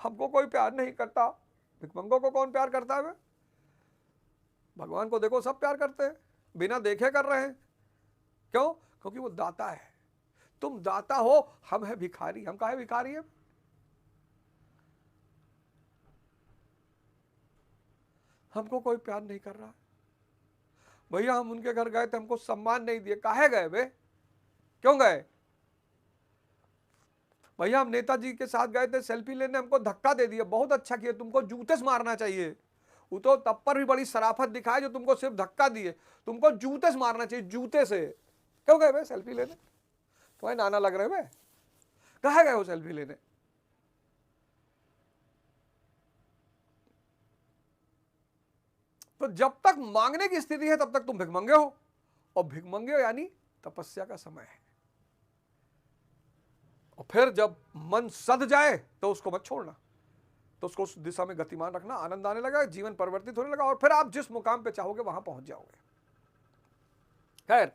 हमको कोई प्यार नहीं करता। भिखमंगों को कौन प्यार करता है? भगवान को देखो, सब प्यार करते हैं, बिना देखे कर रहे हैं। क्यों? क्योंकि वो दाता है। तुम दाता हो, हम है भिखारी। हम काहे भिखारी है? हमको कोई प्यार नहीं कर रहा। भैया हम उनके घर गए थे, हमको सम्मान नहीं दिए। काहे गए बे? क्यों गए? भैया हम नेताजी के साथ गए थे सेल्फी लेने, हमको धक्का दे दिया। बहुत अच्छा किया, तुमको जूते से मारना चाहिए। वो तो तब पर भी बड़ी शराफत दिखाए जो तुमको सिर्फ धक्का दिए। तुमको जूते से मारना चाहिए, जूते से। क्यों गए बे सेल्फी लेने? तुम्हारे नाना लग रहे बे। कहाँ गए हो सेल्फी लेने? तो जब तक मांगने की स्थिति है तब तक तुम भिखमंगे हो, और भिखमंगे हो यानी तपस्या का समय है। और फिर जब मन सध जाए तो उसको मत छोड़ना, तो उसको उस दिशा में गतिमान रखना। आनंद आने लगा, जीवन परिवर्तित होने लगा, और फिर आप जिस मुकाम पे चाहोगे वहां पहुंच जाओगे। खैर,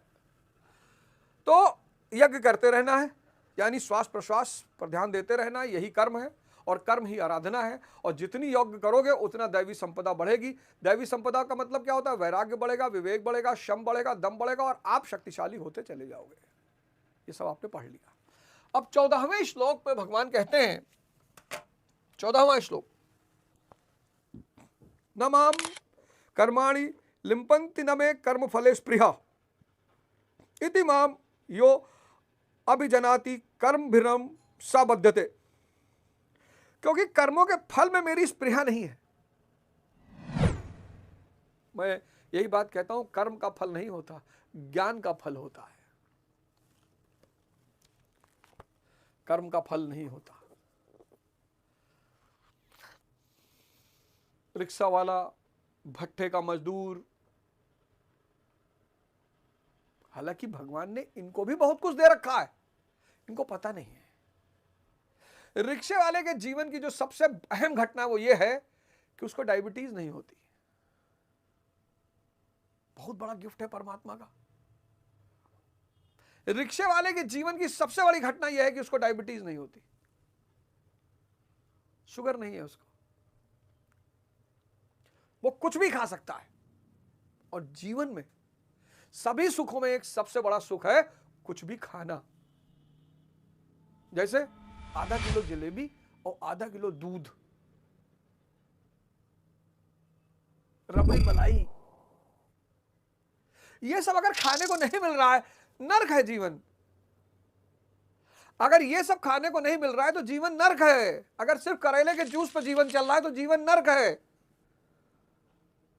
तो यज्ञ करते रहना है, यानी श्वास प्रश्वास पर ध्यान देते रहना, यही कर्म है, और कर्म ही आराधना है। और जितनी यज्ञ करोगे उतना दैवी संपदा बढ़ेगी। दैवी संपदा का मतलब क्या होता है? वैराग्य बढ़ेगा, विवेक बढ़ेगा, शम बढ़ेगा, दम बढ़ेगा, और आप शक्तिशाली होते चले जाओगे। ये सब आपने पढ़ लिया। अब 14वें श्लोक पे भगवान कहते हैं, 14वां श्लोक, न माम कर्माणि लिम्पन्ति न मे कर्म फले स्पृहा इति माम यो अभिजनाति कर्म भिरम सबद्धते। क्योंकि कर्मों के फल में मेरी स्पृहा नहीं है। मैं यही बात कहता हूं, कर्म का फल नहीं होता, ज्ञान का फल होता है। कर्म का फल नहीं होता। रिक्शा वाला, भट्ठे का मजदूर, हालांकि भगवान ने इनको भी बहुत कुछ दे रखा है, इनको पता नहीं है। रिक्शे वाले के जीवन की जो सबसे अहम घटना वो ये है कि उसको डायबिटीज नहीं होती। बहुत बड़ा गिफ्ट है परमात्मा का। रिक्शे वाले के जीवन की सबसे बड़ी घटना यह है कि उसको डायबिटीज नहीं होती, शुगर नहीं है उसको, वो कुछ भी खा सकता है। और जीवन में सभी सुखों में एक सबसे बड़ा सुख है कुछ भी खाना। जैसे आधा किलो जलेबी और आधा किलो दूध, रबड़ी मलाई, ये सब अगर खाने को नहीं मिल रहा है, नर्क है जीवन। अगर ये सब खाने को नहीं मिल रहा है तो जीवन नर्क है। अगर सिर्फ करेले के जूस पर जीवन चल रहा है तो जीवन नर्क है।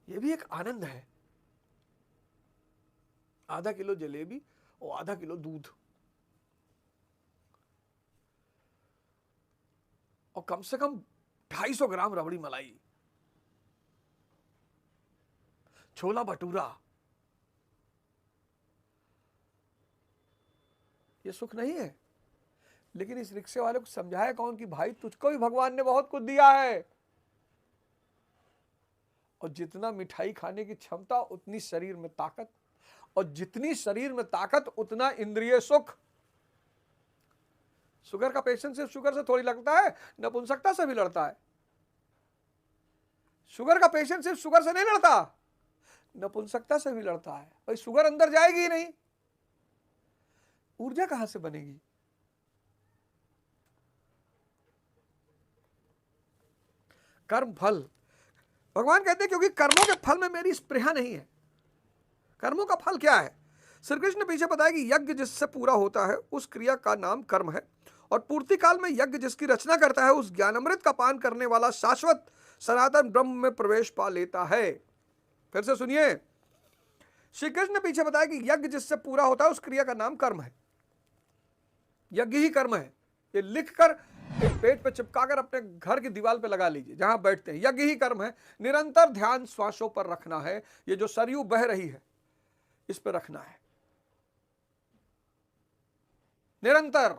ये भी एक आनंद है, आधा किलो जलेबी और आधा किलो दूध, और कम से कम 250 ग्राम रबड़ी मलाई, छोला भटूरा। ये सुख नहीं है। लेकिन इस रिक्शे वाले को समझाया कौन कि भाई तुझको भी भगवान ने बहुत कुछ दिया है, और जितना मिठाई खाने की क्षमता उतनी शरीर में ताकत, और जितनी शरीर में ताकत उतना इंद्रिय सुख। शुगर का पेशेंट सिर्फ शुगर से थोड़ी लड़ता है, नपुंसकता से भी लड़ता है। शुगर का पेशेंट सिर्फ शुगर से नहीं लड़ता, नपुंसकता से भी लड़ता है। भाई शुगर अंदर जाएगी ही नहीं, ऊर्जा कहां से बनेगी? कर्म फल, भगवान कहते हैं क्योंकि कर्मों के फल में मेरी स्पृहा नहीं है। कर्मों का फल क्या है? श्री कृष्ण ने पीछे बताया कि यज्ञ जिससे पूरा होता है उस क्रिया का नाम कर्म है, और पूर्ति काल में यज्ञ जिसकी रचना करता है उस ज्ञानामृत का पान करने वाला शाश्वत सनातन ब्रह्म में प्रवेश पा लेता है। फिर से सुनिए, श्री कृष्ण ने पीछे बताया कि यज्ञ जिससे पूरा होता है उस क्रिया का नाम कर्म है। यज्ञ ही कर्म है। ये लिखकर एक पेट पे चिपकाकर अपने घर की दीवार पे लगा लीजिए जहां बैठते हैं। यज्ञ ही कर्म है। निरंतर ध्यान श्वासों पर रखना है। ये जो सरयू बह रही है इस पर रखना है निरंतर।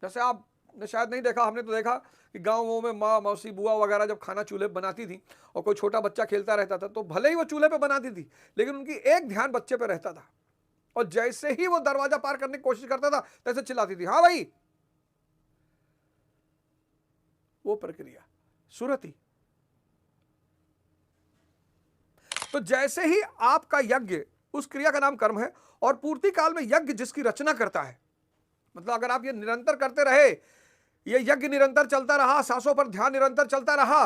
जैसे आपने शायद नहीं देखा, हमने तो देखा कि गांवों में माँ मौसी बुआ वगैरह जब खाना चूल्हे पर बनाती थी और कोई छोटा बच्चा खेलता रहता था तो भले ही वो चूल्हे पे बनाती थी लेकिन उनकी एक ध्यान बच्चे पे रहता था, और जैसे ही वो दरवाजा पार करने की कोशिश करता था तैसे चिल्लाती थी, हाँ भाई। वो प्रक्रिया सुरति। तो जैसे ही आपका यज्ञ, उस क्रिया का नाम कर्म है, और पूर्ति काल में यज्ञ जिसकी रचना करता है, मतलब अगर आप ये निरंतर करते रहे, ये यज्ञ निरंतर चलता रहा, सांसों पर ध्यान निरंतर चलता रहा,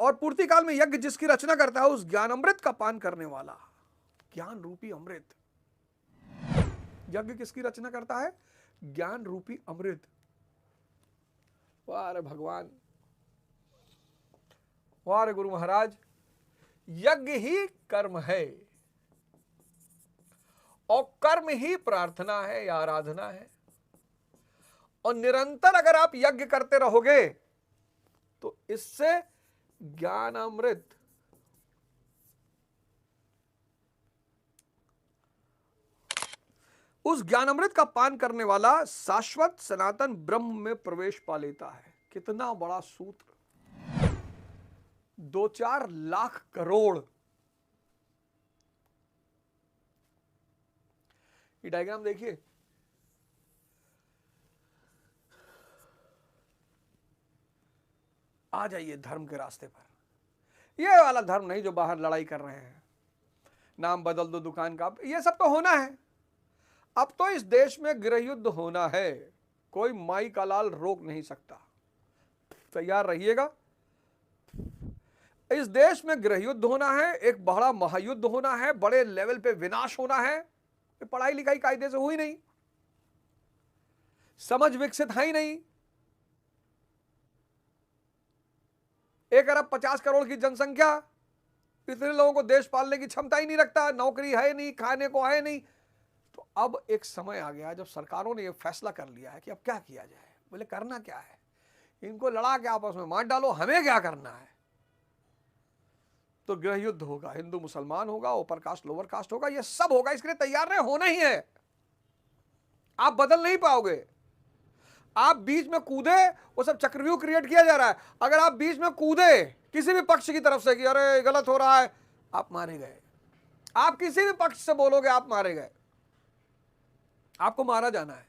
और पूर्ति काल में यज्ञ जिसकी रचना करता है, उस ज्ञान अमृत का पान करने वाला, ज्ञान रूपी अमृत। यज्ञ किसकी रचना करता है? ज्ञान रूपी अमृत। वाह रे भगवान, वाह रे गुरु महाराज, यज्ञ ही कर्म है और कर्म ही प्रार्थना है या आराधना है। और निरंतर अगर आप यज्ञ करते रहोगे तो इससे ज्ञान अमृत, उस ज्ञान अमृत का पान करने वाला शाश्वत सनातन ब्रह्म में प्रवेश पा लेता है। कितना बड़ा सूत्र, 2-4 लाख करोड़। ये डायग्राम देखिए, आ जाइए धर्म के रास्ते पर। ये वाला धर्म नहीं जो बाहर लड़ाई कर रहे हैं, नाम बदल दो दुकान का, ये सब तो होना है। अब तो इस देश में गृह युद्ध होना है, कोई माई का लाल रोक नहीं सकता। तैयार रहिएगा, इस देश में गृह युद्ध होना है, एक बड़ा महायुद्ध होना है, बड़े लेवल पे विनाश होना है। पढ़ाई लिखाई कायदे से हुई नहीं, समझ विकसित है ही नहीं। 1 अरब 50 करोड़ की जनसंख्या, इतने लोगों को देश पालने की क्षमता ही नहीं रखता, नौकरी है नहीं, खाने को है नहीं। तो अब एक समय आ गया जब सरकारों ने यह फैसला कर लिया है कि अब क्या किया जाए। बोले करना क्या है, इनको लड़ा के आपस में मार डालो, हमें क्या करना है। तो गृह युद्ध होगा, हिंदू मुसलमान होगा, ऊपर कास्ट लोअर कास्ट होगा, ये सब होगा। इसके लिए तैयार रहे, होना ही है। आप बदल नहीं पाओगे। आप बीच में कूदे, वो सब चक्रव्यूह क्रिएट किया जा रहा है। अगर आप बीच में कूदे किसी भी पक्ष की तरफ से कि अरे गलत हो रहा है, आप मारे गए। आप किसी भी पक्ष से बोलोगे, आप मारे गए, आपको मारा जाना है।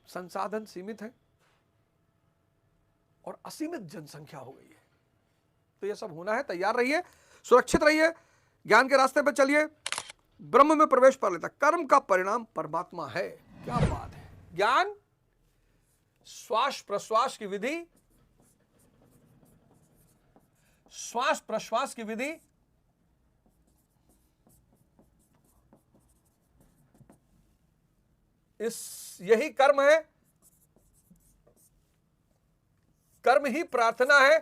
संसाधन सीमित है और असीमित जनसंख्या हो गई है। तो यह सब होना है, तैयार रहिए, सुरक्षित रहिए, ज्ञान के रास्ते पर चलिए, ब्रह्म में प्रवेश पा लेता। कर्म का परिणाम परमात्मा है। क्या बात है। ज्ञान, श्वास प्रश्वास की विधि, श्वास प्रश्वास की विधि, यही कर्म है। कर्म ही प्रार्थना है।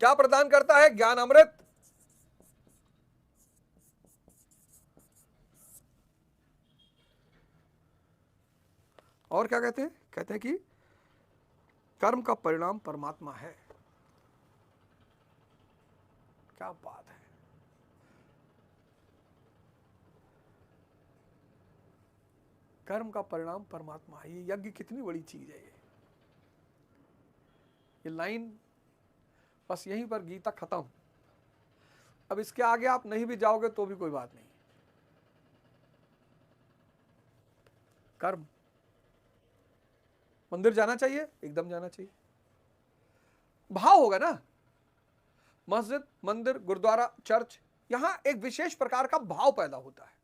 क्या प्रदान करता है? ज्ञान अमृत। और क्या कहते हैं? कहते हैं कि कर्म का परिणाम परमात्मा है। क्या बात है। कर्म का परिणाम परमात्मा है। ये यज्ञ कितनी बड़ी चीज है। ये लाइन बस यहीं पर गीता खत्म। अब इसके आगे आप नहीं भी जाओगे तो भी कोई बात नहीं। कर्म, मंदिर जाना चाहिए, एकदम जाना चाहिए। भाव होगा ना। मस्जिद, मंदिर, गुरुद्वारा, चर्च, यहां एक विशेष प्रकार का भाव पैदा होता है।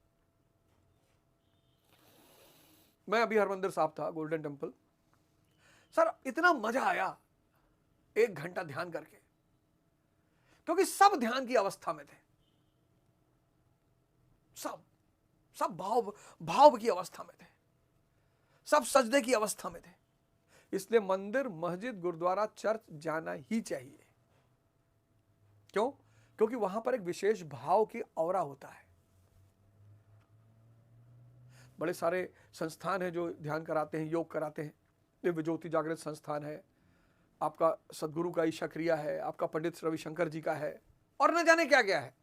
मैं अभी हरमंदिर साहब था, गोल्डन टेम्पल। सर इतना मजा आया 1 घंटा ध्यान करके, क्योंकि सब ध्यान की अवस्था में थे। सब भाव की अवस्था में थे, सब सजदे की अवस्था में थे। इसलिए मंदिर, मस्जिद, गुरुद्वारा, चर्च जाना ही चाहिए। क्यों? क्योंकि वहां पर एक विशेष भाव की औरा होता है। बड़े सारे संस्थान हैं जो ध्यान कराते हैं, योग कराते हैं। दिव्य ज्योति जागृत संस्थान है, आपका सदगुरु का ईशा क्रिया है, आपका पंडित रविशंकर जी का है, और न जाने क्या क्या है।